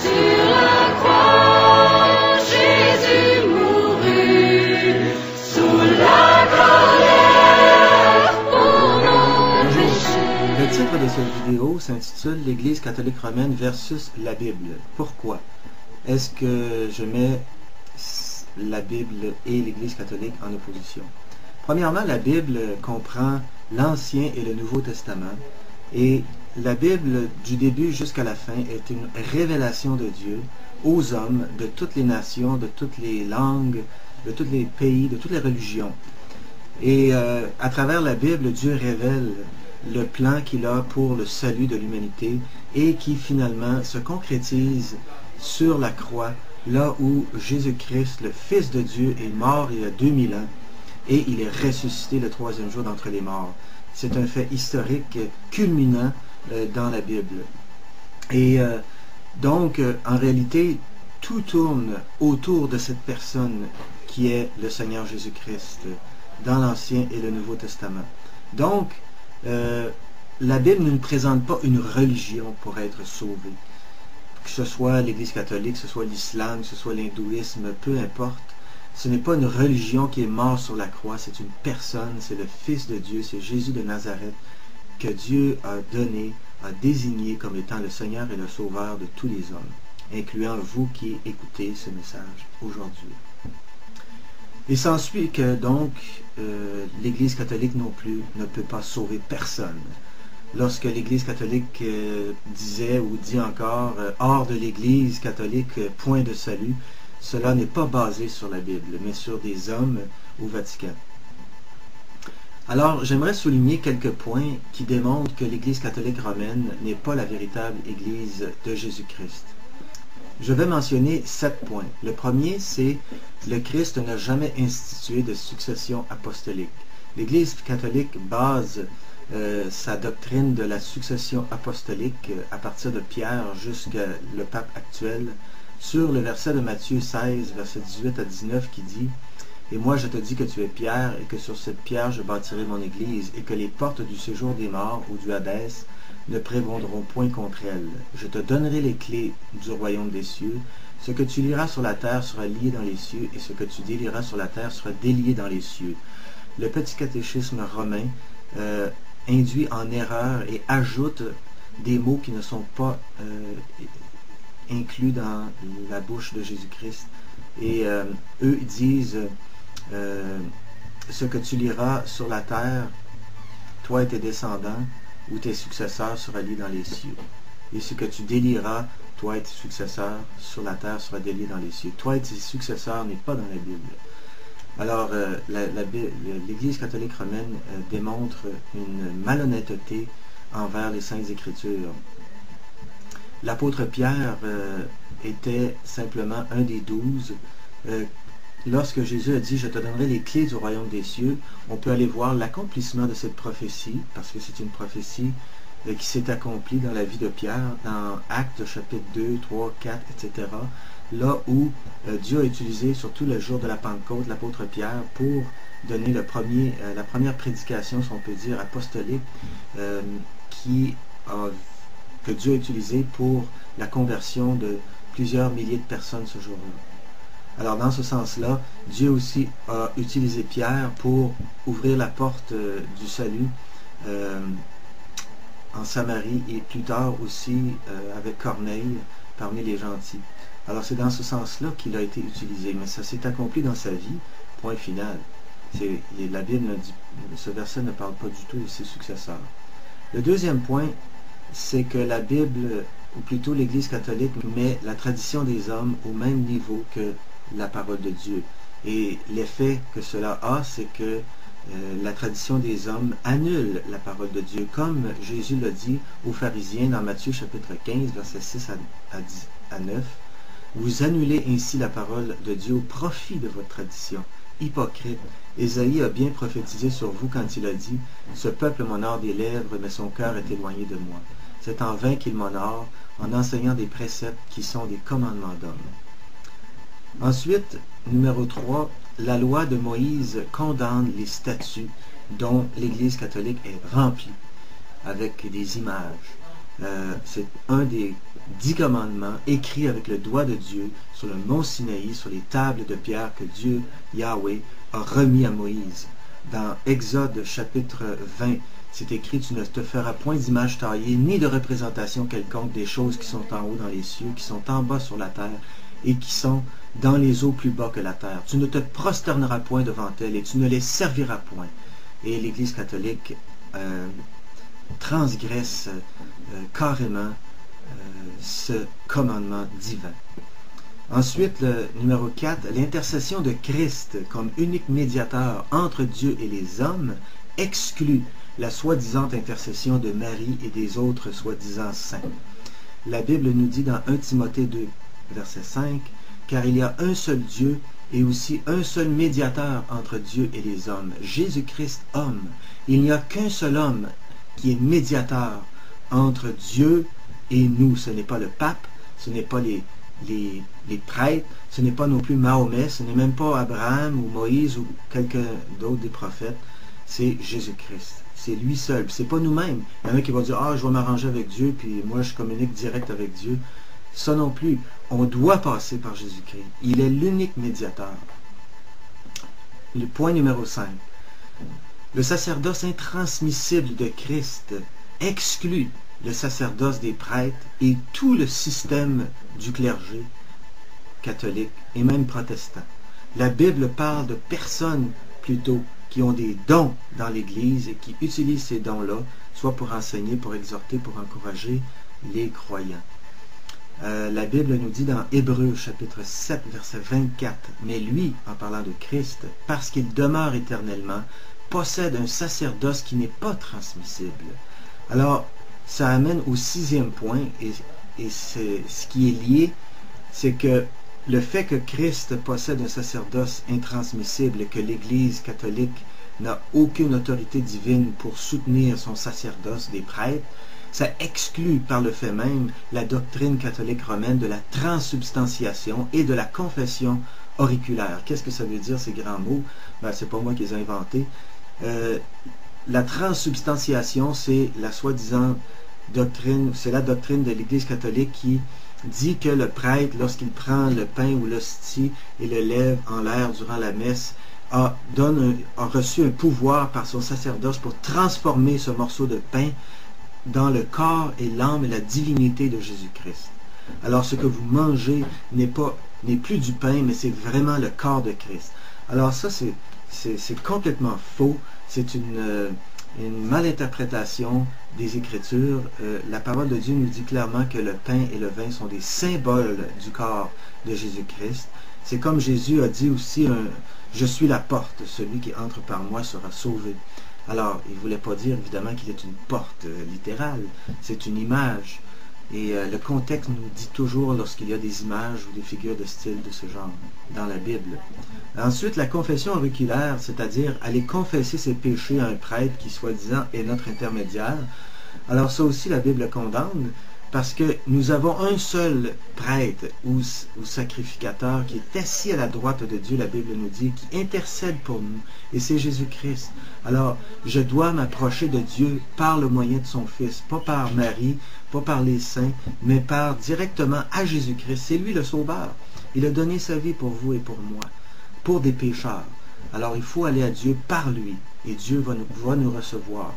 Sur la croix, Jésus mourut, sous la colère pour nos péchés. Le titre de cette vidéo s'intitule « L'Église catholique romaine versus la Bible ». Pourquoi est-ce que je mets la Bible et l'Église catholique en opposition? Premièrement, la Bible comprend l'Ancien et le Nouveau Testament, et la Bible, du début jusqu'à la fin, est une révélation de Dieu aux hommes de toutes les nations, de toutes les langues, de tous les pays, de toutes les religions. Et à travers la Bible, Dieu révèle le plan qu'il a pour le salut de l'humanité et qui finalement se concrétise sur la croix, là où Jésus-Christ, le Fils de Dieu, est mort il y a 2000 ans et il est ressuscité le 3e jour d'entre les morts. C'est un fait historique culminant dans la Bible. Et donc, en réalité, tout tourne autour de cette personne qui est le Seigneur Jésus-Christ dans l'Ancien et le Nouveau Testament. Donc, la Bible ne nous présente pas une religion pour être sauvé. Que ce soit l'Église catholique, que ce soit l'islam, que ce soit l'hindouisme, peu importe. Ce n'est pas une religion qui est morte sur la croix, c'est une personne, c'est le Fils de Dieu, c'est Jésus de Nazareth, que Dieu a donné, a désigné comme étant le Seigneur et le Sauveur de tous les hommes, incluant vous qui écoutez ce message aujourd'hui. Il s'ensuit que donc l'Église catholique non plus ne peut pas sauver personne. Lorsque l'Église catholique disait ou dit encore « hors de l'Église catholique, point de salut », cela n'est pas basé sur la Bible, mais sur des hommes au Vatican. Alors, j'aimerais souligner quelques points qui démontrent que l'Église catholique romaine n'est pas la véritable Église de Jésus-Christ. Je vais mentionner 7 points. Le premier, c'est « le Christ n'a jamais institué de succession apostolique ». L'Église catholique base sa doctrine de la succession apostolique à partir de Pierre jusqu'à le pape actuel sur le verset de Matthieu 16, versets 18 à 19 qui dit « Et moi je te dis que tu es Pierre, et que sur cette pierre je bâtirai mon église, et que les portes du séjour des morts ou du Hadès ne prévaudront point contre elle. Je te donnerai les clés du royaume des cieux. Ce que tu lieras sur la terre sera lié dans les cieux, et ce que tu délieras sur la terre sera délié dans les cieux. » Le petit catéchisme romain induit en erreur et ajoute des mots qui ne sont pas inclus dans la bouche de Jésus-Christ. Et eux disent ce que tu liras sur la terre, toi et tes descendants ou tes successeurs sera lié dans les cieux. Et ce que tu délieras, toi et tes successeurs sur la terre sera délié dans les cieux. Toi et tes successeurs n'est pas dans la Bible. Alors, l'Église catholique romaine démontre une malhonnêteté envers les Saintes Écritures. L'apôtre Pierre était simplement un des 12. Lorsque Jésus a dit « Je te donnerai les clés du royaume des cieux », on peut aller voir l'accomplissement de cette prophétie, parce que c'est une prophétie qui s'est accomplie dans la vie de Pierre, dans Actes chapitre 2, 3, 4, etc., là où Dieu a utilisé, surtout le jour de la Pentecôte, l'apôtre Pierre pour donner la première prédication, si on peut dire, apostolique, que Dieu a utilisé pour la conversion de plusieurs milliers de personnes ce jour-là. Alors dans ce sens-là, Dieu aussi a utilisé Pierre pour ouvrir la porte du salut en Samarie et plus tard aussi avec Corneille parmi les gentils. Alors c'est dans ce sens-là qu'il a été utilisé, mais ça s'est accompli dans sa vie, point final. La Bible ce verset ne parle pas du tout de ses successeurs. Le deuxième point, c'est que la Bible, ou plutôt l'Église catholique, met la tradition des hommes au même niveau que la parole de Dieu. Et l'effet que cela a, c'est que la tradition des hommes annule la parole de Dieu, comme Jésus l'a dit aux pharisiens dans Matthieu chapitre 15, versets 6 à 9. Vous annulez ainsi la parole de Dieu au profit de votre tradition. Hypocrite, Ésaïe a bien prophétisé sur vous quand il a dit « Ce peuple m'honore des lèvres, mais son cœur est éloigné de moi. C'est en vain qu'il m'honore, en enseignant des préceptes qui sont des commandements d'hommes. » Ensuite, numéro 3, la loi de Moïse condamne les statues dont l'Église catholique est remplie avec des images. C'est un des 10 commandements écrits avec le doigt de Dieu sur le mont Sinaï, sur les tables de pierre que Dieu, Yahweh, a remis à Moïse. Dans Exode chapitre 20, c'est écrit: tu ne te feras point d'image taillée, ni de représentation quelconque des choses qui sont en haut dans les cieux, qui sont en bas sur la terre, et qui sont dans les eaux plus bas que la terre. Tu ne te prosterneras point devant elles, et tu ne les serviras point. Et l'Église catholique transgresse carrément ce commandement divin. Ensuite, le numéro 4, l'intercession de Christ comme unique médiateur entre Dieu et les hommes exclut la soi-disant intercession de Marie et des autres soi-disant saints. La Bible nous dit dans 1 Timothée 2, verset 5, « Car il y a un seul Dieu et aussi un seul médiateur entre Dieu et les hommes, Jésus-Christ homme. Il n'y a qu'un seul homme qui est médiateur entre Dieu et nous. » Ce n'est pas le pape, ce n'est pas les prêtres, ce n'est pas non plus Mahomet, ce n'est même pas Abraham ou Moïse ou quelqu'un d'autre des prophètes, c'est Jésus-Christ. C'est lui seul. C'est pas nous-mêmes. Il y en a qui vont dire: ah, je vais m'arranger avec Dieu, puis moi je communique direct avec Dieu. Ça non plus. On doit passer par Jésus-Christ. Il est l'unique médiateur. Le point numéro 5. Le sacerdoce intransmissible de Christ exclut le sacerdoce des prêtres et tout le système du clergé catholique et même protestant. La Bible parle de personnes plutôt qui ont des dons dans l'Église et qui utilisent ces dons-là, soit pour enseigner, pour exhorter, pour encourager les croyants. La Bible nous dit dans Hébreux chapitre 7, verset 24, « Mais lui, en parlant de Christ, parce qu'il demeure éternellement, possède un sacerdoce qui n'est pas transmissible. » Alors, ça amène au 6e point, et ce qui est lié, c'est que le fait que Christ possède un sacerdoce intransmissible et que l'Église catholique n'a aucune autorité divine pour soutenir son sacerdoce des prêtres, ça exclut par le fait même la doctrine catholique romaine de la transsubstantiation et de la confession auriculaire. Qu'est-ce que ça veut dire, ces grands mots? Ben, c'est pas moi qui les ai inventés. La transsubstantiation, c'est la soi-disant doctrine, c'est la doctrine de l'Église catholique qui dit que le prêtre, lorsqu'il prend le pain ou l'hostie et le lève en l'air durant la messe, a reçu un pouvoir par son sacerdoce pour transformer ce morceau de pain dans le corps et l'âme et la divinité de Jésus-Christ. Alors ce que vous mangez n'est plus du pain, mais c'est vraiment le corps de Christ. Alors ça, c'est complètement faux. C'est une malinterprétation des Écritures. La parole de Dieu nous dit clairement que le pain et le vin sont des symboles du corps de Jésus-Christ. C'est comme Jésus a dit aussi, je suis la porte, celui qui entre par moi sera sauvé. Alors, il ne voulait pas dire évidemment qu'il est une porte littérale, c'est une image. Et le contexte nous dit toujours lorsqu'il y a des images ou des figures de style de ce genre dans la Bible. Ensuite, la confession auriculaire, c'est-à-dire aller confesser ses péchés à un prêtre qui, soi-disant, est notre intermédiaire. Alors ça aussi, la Bible condamne, parce que nous avons un seul prêtre ou sacrificateur qui est assis à la droite de Dieu, la Bible nous dit, qui intercède pour nous, et c'est Jésus-Christ. Alors, je dois m'approcher de Dieu par le moyen de son Fils, pas par Marie, pas par les saints, mais par directement à Jésus-Christ. C'est lui le Sauveur. Il a donné sa vie pour vous et pour moi, pour des pécheurs. Alors, il faut aller à Dieu par lui, et Dieu va nous recevoir.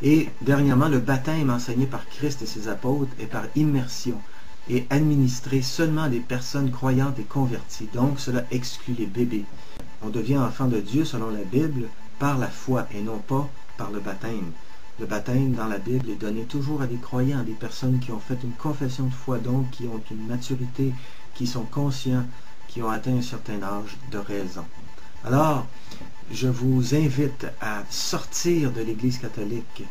Et dernièrement, le baptême enseigné par Christ et ses apôtres est par immersion et administré seulement à des personnes croyantes et converties. Donc, cela exclut les bébés. On devient enfant de Dieu, selon la Bible, par la foi et non pas par le baptême. Le baptême dans la Bible est donné toujours à des croyants, à des personnes qui ont fait une confession de foi, donc qui ont une maturité, qui sont conscients, qui ont atteint un certain âge de raison. Alors, je vous invite à sortir de l'Église catholique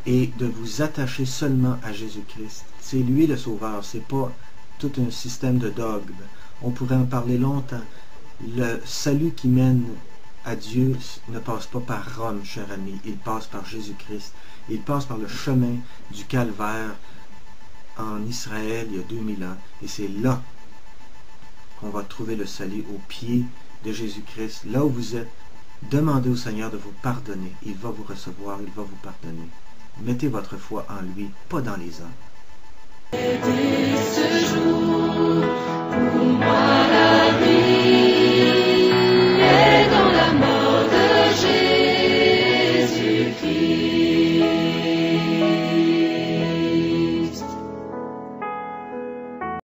et de vous attacher seulement à Jésus-Christ. C'est lui le Sauveur, c'est pas tout un système de dogmes. On pourrait en parler longtemps. Le salut qui mène à Dieu ne passe pas par Rome, cher ami, il passe par Jésus-Christ. Il passe par le chemin du calvaire en Israël il y a 2000 ans. Et c'est là qu'on va trouver le salut, au pied de Jésus-Christ. Là où vous êtes, demandez au Seigneur de vous pardonner. Il va vous recevoir, il va vous pardonner. Mettez votre foi en lui, pas dans les hommes.